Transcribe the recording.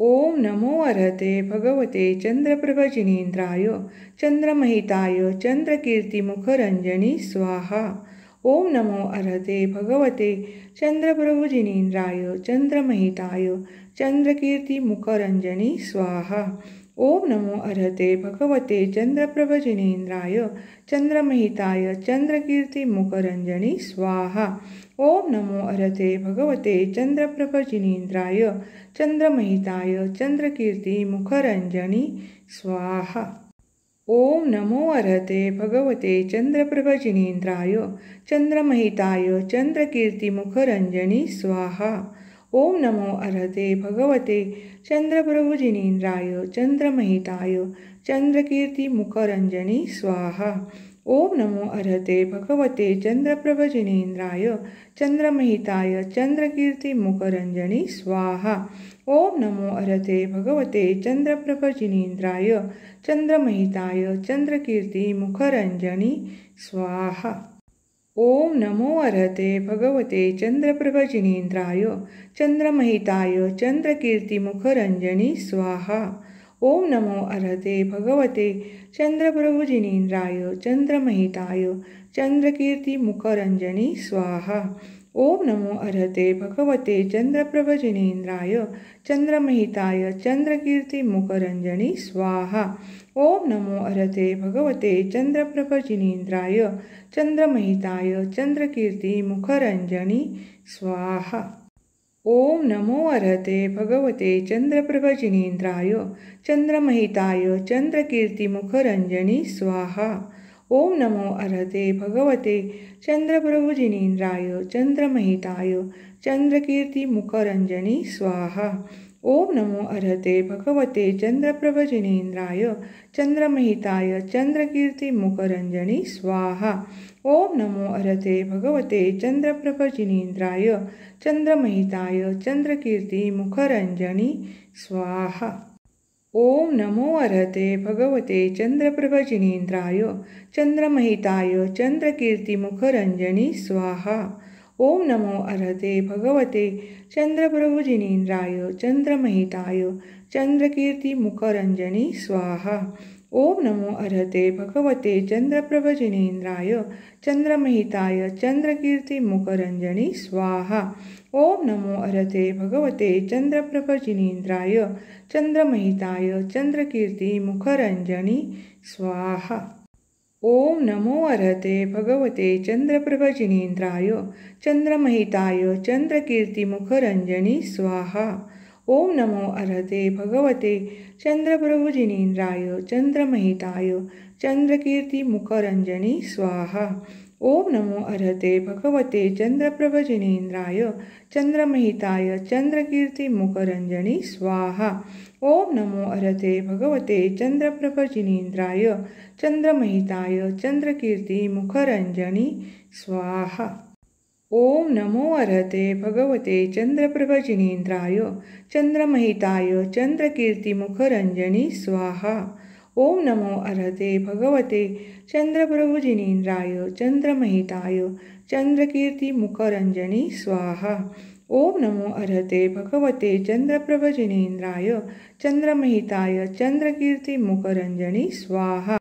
ओम नमो अर्हते भगवते चंद्रप्रभजिनेन्द्राय चंद्रमहिताय चंद्रकीर्तिमुखरंजनी स्वाहा। ओम नमो अर्हते भगवते चंद्रप्रभजिनेन्द्राय चंद्रमहिताय चंद्रकीर्तिमुखरंजनी स्वाहा। ओम नमो अर्हते भगवते चंद्रप्रभजिनेन्द्राय चंद्रमहिताय चंद्रकीर्तिमुखरंजनी स्वाहा। ओम नमो अर्हते भगवते चंद्रप्रभजिनेन्द्राय चंद्रमहिताय चंद्रकीर्तिमुखरंजनी स्वाहा। ओम नमो अर्हते भगवते चंद्रप्रभजिनेन्द्राय चंद्रमहिताय चंद्रकीर्तिमुखरंजनी स्वाहा। ओम नमो अर्हते भगवते चंद्रप्रभजिनेन्द्राय चंद्रमहिताय चंद्रकीर्तिमुखरंजनी स्वाहा। ओम नमो अर्हते भगवते चंद्रप्रभजिनेन्द्राय चंद्रमहिताय चंद्रकीर्तिमुखरंजनी स्वाहा। ओम नमो अर्हते भगवते चंद्रप्रभजिनेन्द्राय चंद्रमहिताय चंद्रकीर्तिमुखरंजनी स्वाहा। ओम नमो अर्हते भगवते चंद्रप्रभजिनेन्द्राय चंद्रमहिताय चंद्रकीर्तिमुखरंजनी स्वाहा। ओम नमो अर्हते भगवते चंद्रप्रभजिनेन्द्राय चंद्रमहिताय चंद्रकीर्तिमुखरंजनी स्वाहा। ओम नमो अर्हते भगवते चंद्रप्रभजिनेन्द्राय चंद्रमहिताय चंद्रकीर्तिमुखरंजनी स्वाहा। ओम नमो अर्हते भगवते चंद्रप्रभजिनेन्द्राय चंद्रमहिताय चंद्रकीर्तिमुखरंजनी स्वाहा। ओम नमो अर्हते भगवते चंद्रप्रभजिनेन्द्राय चंद्रमहिताय चंद्रकीर्तिमुखरंजनी स्वाहा। ओम नमो अर्हते भगवते चंद्रप्रभजिनेन्द्राय चंद्रमहिताय चंद्रकीर्तिमुखरंजनी स्वाहा। ओम नमो अर्हते भगवते चंद्रप्रभजिनेन्द्राय चंद्रमहिताय चंद्रकीर्तिमुखरंजनी स्वाहा। ओम नमो अर्हते भगवते चंद्रप्रभजिनेन्द्राय चंद्रमहिताय चंद्रकीर्तिमुखरंजनी स्वाहा। ओम नमो अर्हते भगवते चंद्रप्रभजिनेन्द्राय चंद्रमहिताय चंद्रकीर्तिमुखरंजनी स्वाहा। ओम नमो अर्हते भगवते चंद्रप्रभजिनेन्द्राय चंद्रमहिताय चंद्रकीर्तिमुखरंजनी स्वाहा। ओम नमो अर्हते भगवते चंद्रप्रभजिनेन्द्राय चंद्रमहिताय चंद्रकीर्तिमुखरंजनी स्वाहा। ओम नमो अर्हते भगवते चंद्रप्रभजिनेन्द्राय चंद्रमहिताय चंद्रकीर्तिमुखरंजनी स्वाहा। ओम नमो अर्हते भगवते चंद्रप्रभजिनेन्द्राय चंद्रमहिताय चंद्रकीर्तिमुखरंजनी स्वाहा। ओम नमो अर्हते भगवते चंद्रप्रभजिनेन्द्राय चंद्रमहिताय चंद्रकीर्तिमुखरंजनी स्वाहा। ओम नमो अर्हते भगवते चंद्रप्रभजिनेन्द्राय चंद्रमहिताय चंद्रकीर्तिमुखरंजनी स्वाहा। ओम नमो अर्हते भगवते चंद्रप्रभजिनेन्द्राय चंद्रमहिताय चंद्रकीर्तिमुखरंजनी स्वाहा। ओम नमो अर्हते भगवते चंद्रप्रभजिनेन्द्राय चंद्रमहिताय चंद्रकीर्तिमुखरंजनी स्वाहा। ओम नमो अर्हते भगवते चंद्रप्रभजिनेन्द्राय चंद्रमहिताय चंद्रकीर्तिमुखरंजनी स्वाहा। ओम नमो अर्हते भगवते चंद्रप्रभजिनेन्द्राय चंद्रमहिताय चंद्रकीर्तिमुखरंजनी स्वाहा।